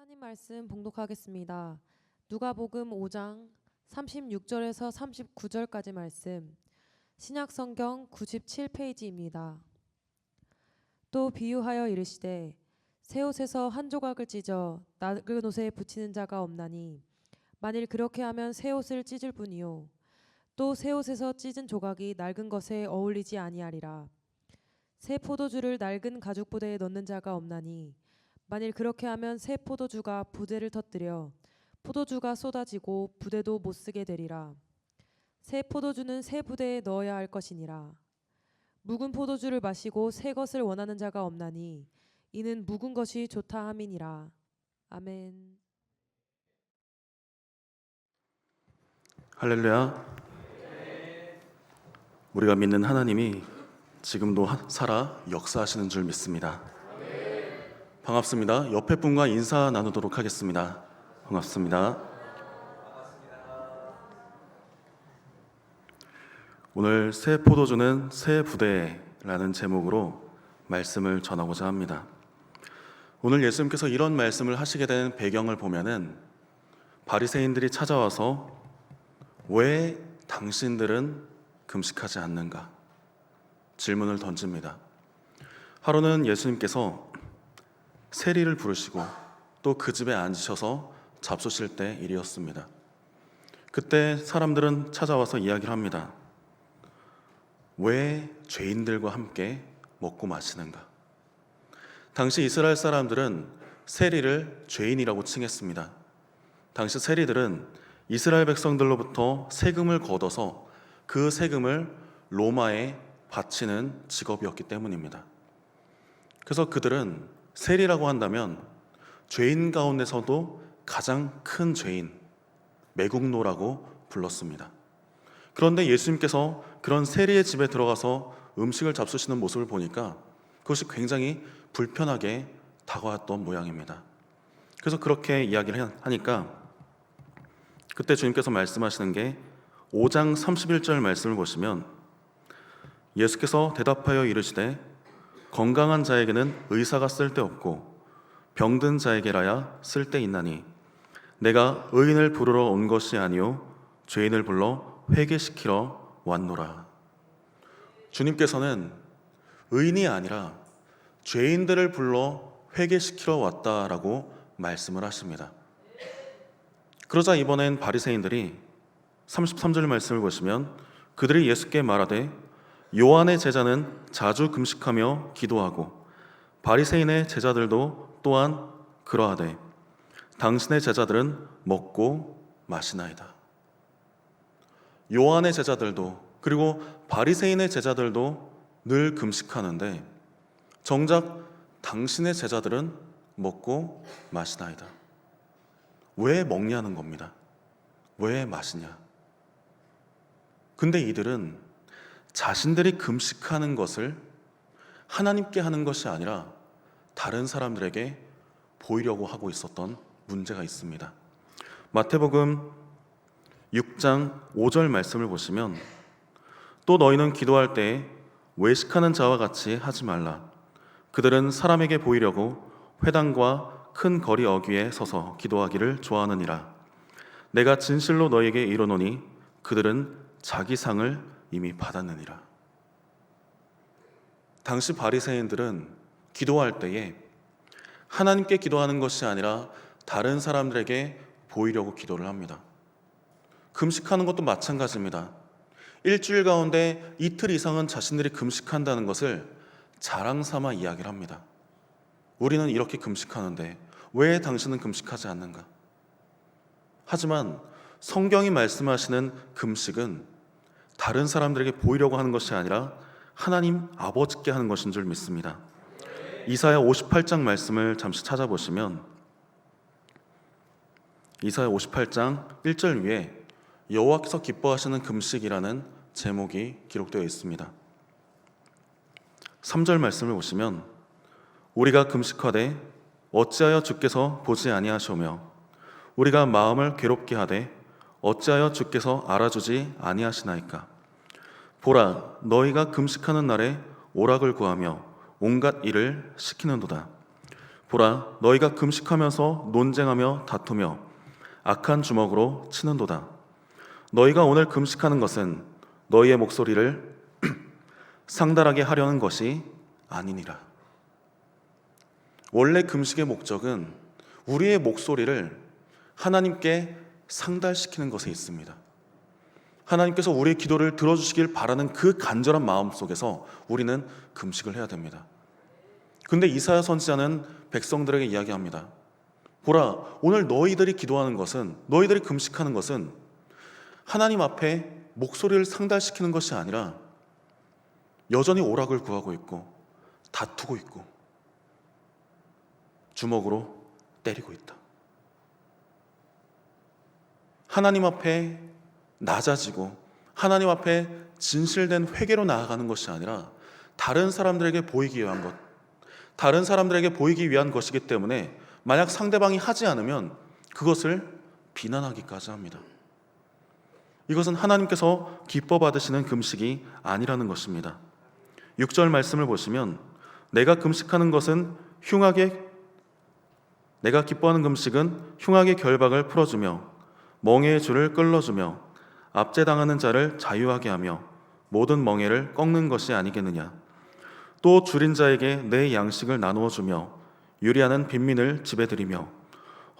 하나님 말씀 봉독하겠습니다. 누가복음 5장 36절에서 39절까지 말씀, 신약성경 97페이지입니다. 또 비유하여 이르시되 새 옷에서 한 조각을 찢어 낡은 옷에 붙이는 자가 없나니 만일 그렇게 하면 새 옷을 찢을 뿐이요 또 새 옷에서 찢은 조각이 낡은 것에 어울리지 아니하리라. 새 포도주를 낡은 가죽 부대에 넣는 자가 없나니 만일 그렇게 하면 새 포도주가 부대를 터뜨려 포도주가 쏟아지고 부대도 못 쓰게 되리라. 새 포도주는 새 부대에 넣어야 할 것이니라. 묵은 포도주를 마시고 새 것을 원하는 자가 없나니 이는 묵은 것이 좋다 함이니라. 아멘. 할렐루야. 우리가 믿는 하나님이 지금도 살아 역사하시는 줄 믿습니다. 반갑습니다. 옆에 분과 인사 나누도록 하겠습니다. 반갑습니다. 오늘 새 포도주는 새 부대라는 제목으로 말씀을 전하고자 합니다. 오늘 예수님께서 이런 말씀을 하시게 된 배경을 보면은 바리새인들이 찾아와서 왜 당신들은 금식하지 않는가 질문을 던집니다. 하루는 예수님께서 세리를 부르시고 또 그 집에 앉으셔서 잡수실 때 일이었습니다. 그때 사람들은 찾아와서 이야기를 합니다. 왜 죄인들과 함께 먹고 마시는가? 당시 이스라엘 사람들은 세리를 죄인이라고 칭했습니다. 당시 세리들은 이스라엘 백성들로부터 세금을 걷어서 그 세금을 로마에 바치는 직업이었기 때문입니다. 그래서 그들은 세리라고 한다면 죄인 가운데서도 가장 큰 죄인, 매국노라고 불렀습니다. 그런데 예수님께서 그런 세리의 집에 들어가서 음식을 잡수시는 모습을 보니까 그것이 굉장히 불편하게 다가왔던 모양입니다. 그래서 그렇게 이야기를 하니까 그때 주님께서 말씀하시는 게 5장 31절 말씀을 보시면 예수께서 대답하여 이르시되 건강한 자에게는 의사가 쓸데없고 병든 자에게라야 쓸데있나니 내가 의인을 부르러 온 것이 아니요 죄인을 불러 회개시키러 왔노라. 주님께서는 의인이 아니라 죄인들을 불러 회개시키러 왔다라고 말씀을 하십니다. 그러자 이번엔 바리새인들이 33절 말씀을 보시면 그들이 예수께 말하되 요한의 제자는 자주 금식하며 기도하고 바리새인의 제자들도 또한 그러하되 당신의 제자들은 먹고 마시나이다. 요한의 제자들도 그리고 바리새인의 제자들도 늘 금식하는데 정작 당신의 제자들은 먹고 마시나이다. 왜 먹냐는 겁니다. 왜 마시냐? 근데 이들은 자신들이 금식하는 것을 하나님께 하는 것이 아니라 다른 사람들에게 보이려고 하고 있었던 문제가 있습니다. 마태복음 6장 5절 말씀을 보시면 또 너희는 기도할 때에 외식하는 자와 같이 하지 말라. 그들은 사람에게 보이려고 회당과 큰 거리 어귀에 서서 기도하기를 좋아하느니라. 내가 진실로 너희에게 이르노니 그들은 자기 상을 이미 받았느니라. 당시 바리새인들은 기도할 때에 하나님께 기도하는 것이 아니라 다른 사람들에게 보이려고 기도를 합니다. 금식하는 것도 마찬가지입니다. 일주일 가운데 이틀 이상은 자신들이 금식한다는 것을 자랑 삼아 이야기를 합니다. 우리는 이렇게 금식하는데 왜 당신은 금식하지 않는가? 하지만 성경이 말씀하시는 금식은 다른 사람들에게 보이려고 하는 것이 아니라 하나님 아버지께 하는 것인 줄 믿습니다. 이사야 58장 말씀을 잠시 찾아보시면 이사야 58장 1절 위에 여호와께서 기뻐하시는 금식이라는 제목이 기록되어 있습니다. 3절 말씀을 보시면 우리가 금식하되 어찌하여 주께서 보지 아니하시오며 우리가 마음을 괴롭게 하되 어찌하여 주께서 알아주지 아니하시나이까. 보라, 너희가 금식하는 날에 오락을 구하며 온갖 일을 시키는도다. 보라, 너희가 금식하면서 논쟁하며 다투며 악한 주먹으로 치는도다. 너희가 오늘 금식하는 것은 너희의 목소리를 상달하게 하려는 것이 아니니라. 원래 금식의 목적은 우리의 목소리를 하나님께 상달시키는 것에 있습니다. 하나님께서 우리의 기도를 들어주시길 바라는 그 간절한 마음 속에서 우리는 금식을 해야 됩니다. 근데 이사야 선지자는 백성들에게 이야기합니다. 보라, 오늘 너희들이 기도하는 것은, 너희들이 금식하는 것은 하나님 앞에 목소리를 상달시키는 것이 아니라 여전히 오락을 구하고 있고 다투고 있고 주먹으로 때리고 있다. 하나님 앞에 낮아지고 하나님 앞에 진실된 회개로 나아가는 것이 아니라 다른 사람들에게 보이기 위한 것, 다른 사람들에게 보이기 위한 것이기 때문에 만약 상대방이 하지 않으면 그것을 비난하기까지 합니다. 이것은 하나님께서 기뻐 받으시는 금식이 아니라는 것입니다. 6절 말씀을 보시면 내가 기뻐하는 금식은 흉악의 결박을 풀어주며 멍에의 줄을 끌어주며 압제당하는 자를 자유하게 하며 모든 멍에를 꺾는 것이 아니겠느냐. 또 줄인 자에게 내 양식을 나누어 주며 유리하는 빈민을 집에 들이며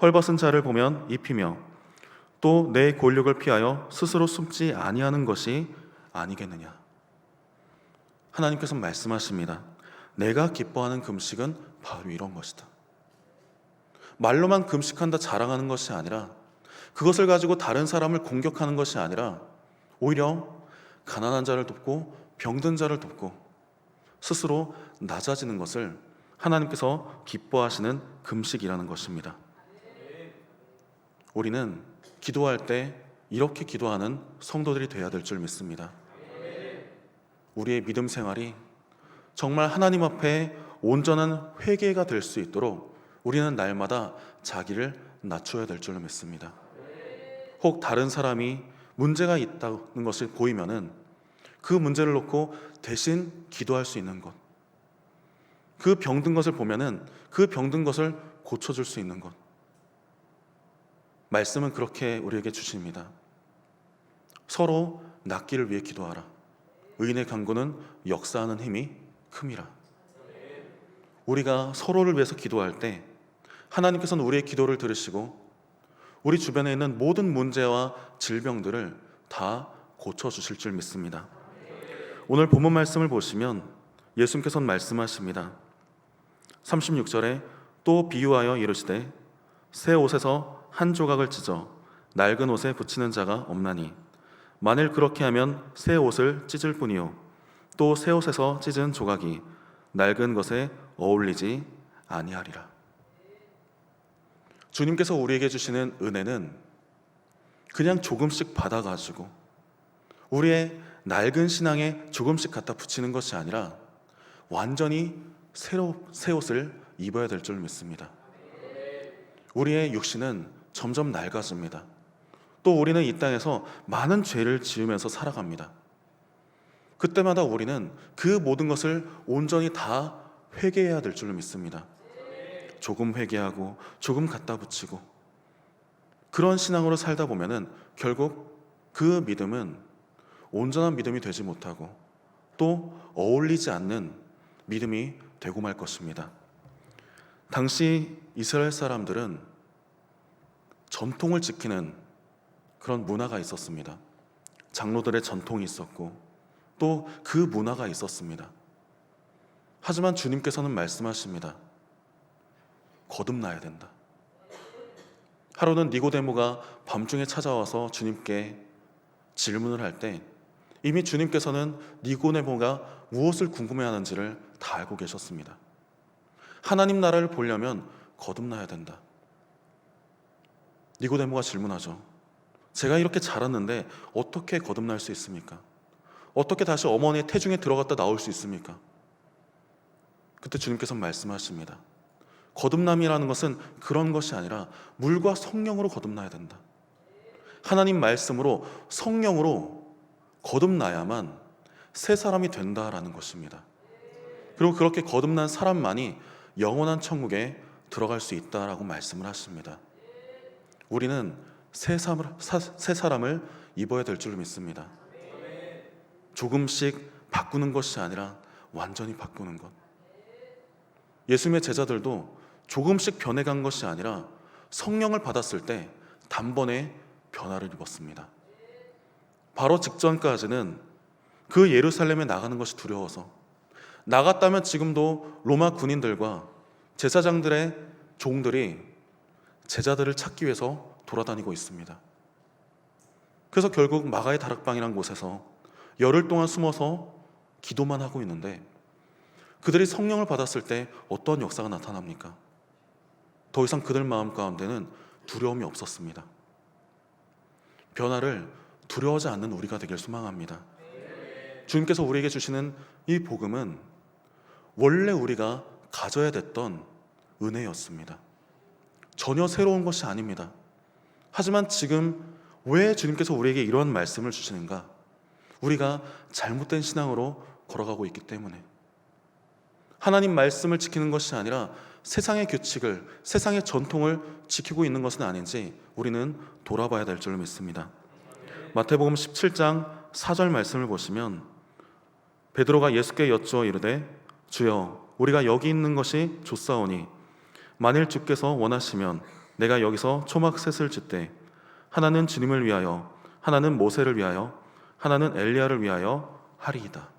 헐벗은 자를 보면 입히며 또 내 골육을 피하여 스스로 숨지 아니하는 것이 아니겠느냐. 하나님께서 말씀하십니다. 내가 기뻐하는 금식은 바로 이런 것이다. 말로만 금식한다 자랑하는 것이 아니라, 그것을 가지고 다른 사람을 공격하는 것이 아니라 오히려 가난한 자를 돕고 병든 자를 돕고 스스로 낮아지는 것을 하나님께서 기뻐하시는 금식이라는 것입니다. 우리는 기도할 때 이렇게 기도하는 성도들이 되어야 될 줄 믿습니다. 우리의 믿음 생활이 정말 하나님 앞에 온전한 회개가 될 수 있도록 우리는 날마다 자기를 낮춰야 될 줄 믿습니다. 혹 다른 사람이 문제가 있다는 것을 보이면은 그 문제를 놓고 대신 기도할 수 있는 것, 그 병든 것을 보면은 그 병든 것을 고쳐줄 수 있는 것, 말씀은 그렇게 우리에게 주십니다. 서로 낫기를 위해 기도하라. 의인의 간구는 역사하는 힘이 큼이라. 우리가 서로를 위해서 기도할 때 하나님께서는 우리의 기도를 들으시고 우리 주변에 있는 모든 문제와 질병들을 다 고쳐주실 줄 믿습니다. 오늘 본문 말씀을 보시면 예수님께서는 말씀하십니다. 36절에 또 비유하여 이르시되 새 옷에서 한 조각을 찢어 낡은 옷에 붙이는 자가 없나니 만일 그렇게 하면 새 옷을 찢을 뿐이요 또 새 옷에서 찢은 조각이 낡은 것에 어울리지 아니하리라. 주님께서 우리에게 주시는 은혜는 그냥 조금씩 받아가지고 우리의 낡은 신앙에 조금씩 갖다 붙이는 것이 아니라 완전히 새 옷을 입어야 될 줄 믿습니다. 우리의 육신은 점점 낡아집니다. 또 우리는 이 땅에서 많은 죄를 지으면서 살아갑니다. 그때마다 우리는 그 모든 것을 온전히 다 회개해야 될 줄 믿습니다. 조금 회개하고 조금 갖다 붙이고 그런 신앙으로 살다 보면은 결국 그 믿음은 온전한 믿음이 되지 못하고 또 어울리지 않는 믿음이 되고 말 것입니다. 당시 이스라엘 사람들은 전통을 지키는 그런 문화가 있었습니다. 장로들의 전통이 있었고 또 그 문화가 있었습니다. 하지만 주님께서는 말씀하십니다. 거듭나야 된다. 하루는 니고데모가 밤중에 찾아와서 주님께 질문을 할 때 이미 주님께서는 니고데모가 무엇을 궁금해하는지를 다 알고 계셨습니다. 하나님 나라를 보려면 거듭나야 된다. 니고데모가 질문하죠. 제가 이렇게 자랐는데 어떻게 거듭날 수 있습니까? 어떻게 다시 어머니의 태중에 들어갔다 나올 수 있습니까? 그때 주님께서 말씀하십니다. 거듭남이라는 것은 그런 것이 아니라 물과 성령으로 거듭나야 된다. 하나님 말씀으로 성령으로 거듭나야만 새 사람이 된다라는 것입니다. 그리고 그렇게 거듭난 사람만이 영원한 천국에 들어갈 수 있다라고 말씀을 하십니다. 우리는 새 사람을 입어야 될 줄 믿습니다. 조금씩 바꾸는 것이 아니라 완전히 바꾸는 것. 예수님의 제자들도 조금씩 변해간 것이 아니라 성령을 받았을 때 단번에 변화를 입었습니다. 바로 직전까지는 그 예루살렘에 나가는 것이 두려워서, 나갔다면 지금도 로마 군인들과 제사장들의 종들이 제자들을 찾기 위해서 돌아다니고 있습니다. 그래서 결국 마가의 다락방이라는 곳에서 열흘 동안 숨어서 기도만 하고 있는데, 그들이 성령을 받았을 때 어떤 역사가 나타납니까? 더 이상 그들 마음 가운데는 두려움이 없었습니다. 변화를 두려워하지 않는 우리가 되길 소망합니다. 주님께서 우리에게 주시는 이 복음은 원래 우리가 가져야 됐던 은혜였습니다. 전혀 새로운 것이 아닙니다. 하지만 지금 왜 주님께서 우리에게 이런 말씀을 주시는가? 우리가 잘못된 신앙으로 걸어가고 있기 때문에. 하나님 말씀을 지키는 것이 아니라 세상의 규칙을, 세상의 전통을 지키고 있는 것은 아닌지 우리는 돌아봐야 될 줄 믿습니다. 마태복음 17장 4절 말씀을 보시면 베드로가 예수께 여쭈어 이르되 주여 우리가 여기 있는 것이 좋사오니 만일 주께서 원하시면 내가 여기서 초막셋을 짓되 하나는 주님을 위하여, 하나는 모세를 위하여, 하나는 엘리야를 위하여 하리이다.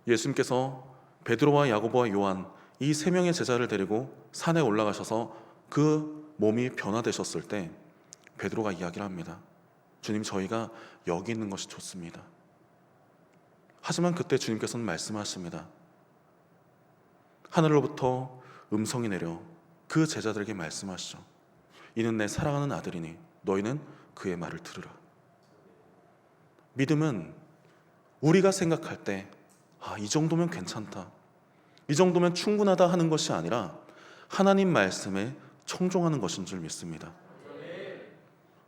예수님께서 베드로와 야고보와 요한 이 세 명의 제자를 데리고 산에 올라가셔서 그 몸이 변화되셨을 때 베드로가 이야기를 합니다. 주님, 저희가 여기 있는 것이 좋습니다. 하지만 그때 주님께서는 말씀하십니다. 하늘로부터 음성이 내려 그 제자들에게 말씀하시죠. 이는 내 사랑하는 아들이니 너희는 그의 말을 들으라. 믿음은 우리가 생각할 때 이 정도면 괜찮다, 이 정도면 충분하다 하는 것이 아니라 하나님 말씀에 청종하는 것인 줄 믿습니다.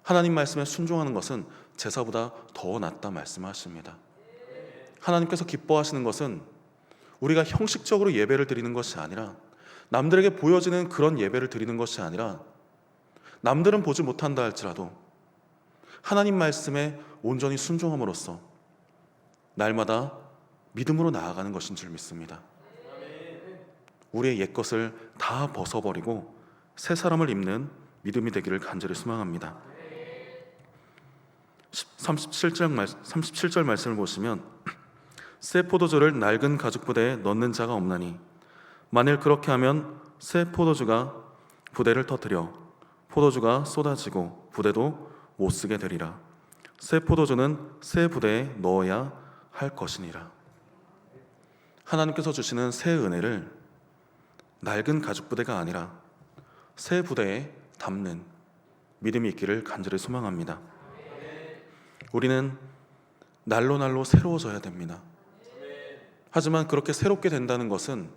하나님 말씀에 순종하는 것은 제사보다 더 낫다 말씀하십니다. 하나님께서 기뻐하시는 것은 우리가 형식적으로 예배를 드리는 것이 아니라, 남들에게 보여지는 그런 예배를 드리는 것이 아니라, 남들은 보지 못한다 할지라도 하나님 말씀에 온전히 순종함으로써 날마다 믿음으로 나아가는 것인 줄 믿습니다. 우리의 옛것을 다 벗어버리고 새 사람을 입는 믿음이 되기를 간절히 소망합니다. 37절 말씀을 보시면 새 포도주를 낡은 가죽 부대에 넣는 자가 없나니 만일 그렇게 하면 새 포도주가 부대를 터뜨려 포도주가 쏟아지고 부대도 못 쓰게 되리라. 새 포도주는 새 부대에 넣어야 할 것이니라. 하나님께서 주시는 새 은혜를 낡은 가죽 부대가 아니라 새 부대에 담는 믿음이 있기를 간절히 소망합니다. 우리는 날로 날로 새로워져야 됩니다. 하지만 그렇게 새롭게 된다는 것은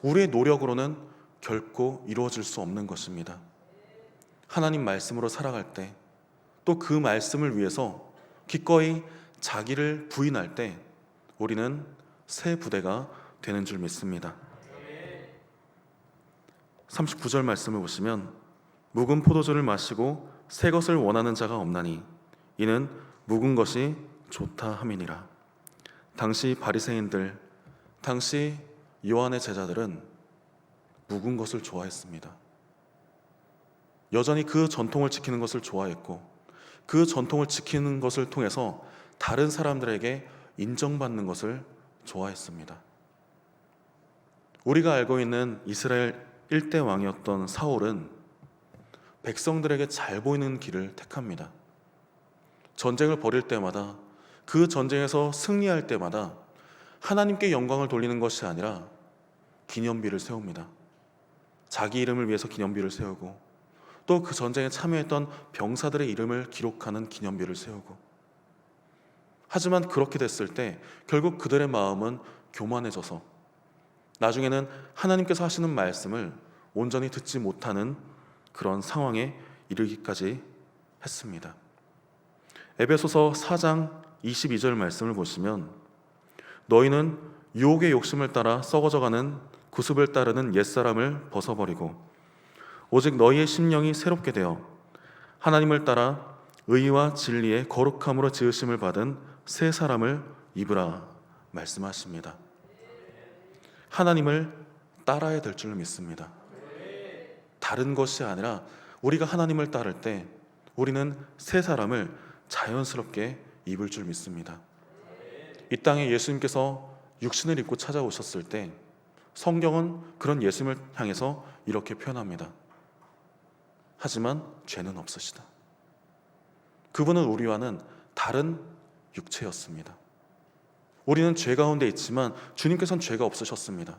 우리의 노력으로는 결코 이루어질 수 없는 것입니다. 하나님 말씀으로 살아갈 때, 또 그 말씀을 위해서 기꺼이 자기를 부인할 때 우리는 새 부대가 되는 줄 믿습니다. 39절 말씀을 보시면 묵은 포도주를 마시고 새 것을 원하는 자가 없나니 이는 묵은 것이 좋다 함이니라. 당시 바리새인들, 당시 요한의 제자들은 묵은 것을 좋아했습니다. 여전히 그 전통을 지키는 것을 좋아했고, 그 전통을 지키는 것을 통해서 다른 사람들에게 인정받는 것을 좋아했습니다. 우리가 알고 있는 이스라엘 1대 왕이었던 사울은 백성들에게 잘 보이는 길을 택합니다. 전쟁을 벌일 때마다, 그 전쟁에서 승리할 때마다 하나님께 영광을 돌리는 것이 아니라 기념비를 세웁니다. 자기 이름을 위해서 기념비를 세우고, 또 그 전쟁에 참여했던 병사들의 이름을 기록하는 기념비를 세우고, 하지만 그렇게 됐을 때 결국 그들의 마음은 교만해져서 나중에는 하나님께서 하시는 말씀을 온전히 듣지 못하는 그런 상황에 이르기까지 했습니다. 에베소서 4장 22절 말씀을 보시면 너희는 유혹의 욕심을 따라 썩어져가는 구습을 따르는 옛사람을 벗어버리고 오직 너희의 심령이 새롭게 되어 하나님을 따라 의와 진리의 거룩함으로 지으심을 받은 새 사람을 입으라 말씀하십니다. 하나님을 따라야 될 줄 믿습니다. 다른 것이 아니라 우리가 하나님을 따를 때 우리는 새 사람을 자연스럽게 입을 줄 믿습니다. 이 땅에 예수님께서 육신을 입고 찾아오셨을 때 성경은 그런 예수님을 향해서 이렇게 표현합니다. 하지만 죄는 없으시다. 그분은 우리와는 다른 육체였습니다. 우리는 죄 가운데 있지만 주님께서는 죄가 없으셨습니다.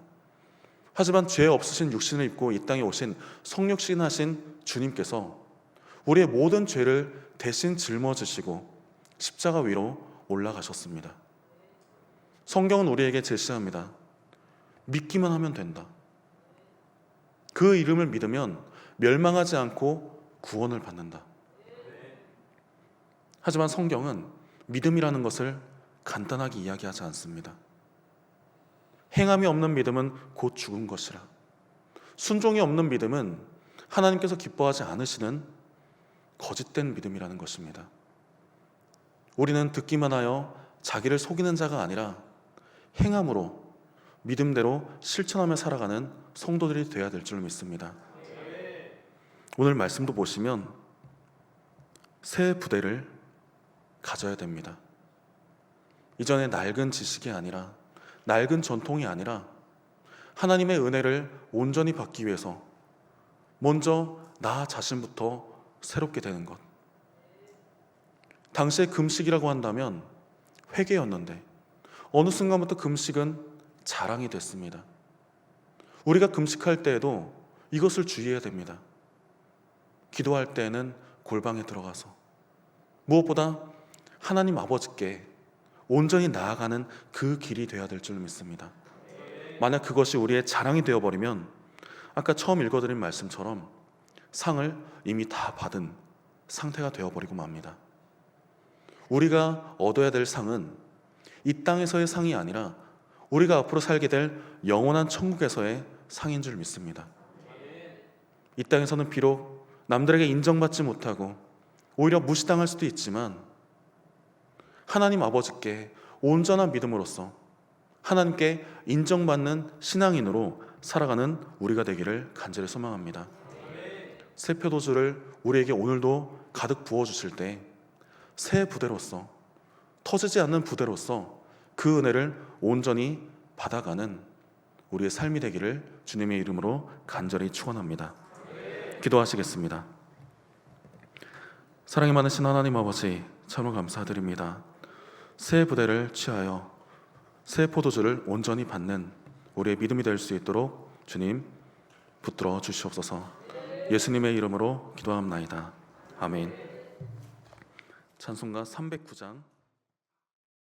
하지만 죄 없으신 육신을 입고 이 땅에 오신 성육신하신 주님께서 우리의 모든 죄를 대신 짊어지시고 십자가 위로 올라가셨습니다. 성경은 우리에게 제시합니다. 믿기만 하면 된다. 그 이름을 믿으면 멸망하지 않고 구원을 받는다. 하지만 성경은 믿음이라는 것을 간단하게 이야기하지 않습니다. 행함이 없는 믿음은 곧 죽은 것이라. 순종이 없는 믿음은 하나님께서 기뻐하지 않으시는 거짓된 믿음이라는 것입니다. 우리는 듣기만 하여 자기를 속이는 자가 아니라 행함으로 믿음대로 실천하며 살아가는 성도들이 되어야 될 줄 믿습니다. 오늘 말씀도 보시면 새 부대를 가져야 됩니다. 이전에 낡은 지식이 아니라 낡은 전통이 아니라 하나님의 은혜를 온전히 받기 위해서 먼저 나 자신부터 새롭게 되는 것. 당시에 금식이라고 한다면 회개였는데 어느 순간부터 금식은 자랑이 됐습니다. 우리가 금식할 때에도 이것을 주의해야 됩니다. 기도할 때에는 골방에 들어가서 무엇보다 하나님 아버지께 온전히 나아가는 그 길이 되어야 될 줄 믿습니다. 만약 그것이 우리의 자랑이 되어버리면 아까 처음 읽어드린 말씀처럼 상을 이미 다 받은 상태가 되어버리고 맙니다. 우리가 얻어야 될 상은 이 땅에서의 상이 아니라 우리가 앞으로 살게 될 영원한 천국에서의 상인 줄 믿습니다. 이 땅에서는 비록 남들에게 인정받지 못하고 오히려 무시당할 수도 있지만 하나님 아버지께 온전한 믿음으로써 하나님께 인정받는 신앙인으로 살아가는 우리가 되기를 간절히 소망합니다. 새 표도주를 우리에게 오늘도 가득 부어주실 때 새 부대로서 터지지 않는 부대로서 그 은혜를 온전히 받아가는 우리의 삶이 되기를 주님의 이름으로 간절히 축원합니다. 기도하시겠습니다. 사랑이 많으신 하나님 아버지, 참으로 감사드립니다. 새 부대를 취하여 새 포도주를 온전히 받는 우리의 믿음이 될 수 있도록 주님 붙들어 주시옵소서. 예수님의 이름으로 기도합나이다. 아멘. 찬송가 309장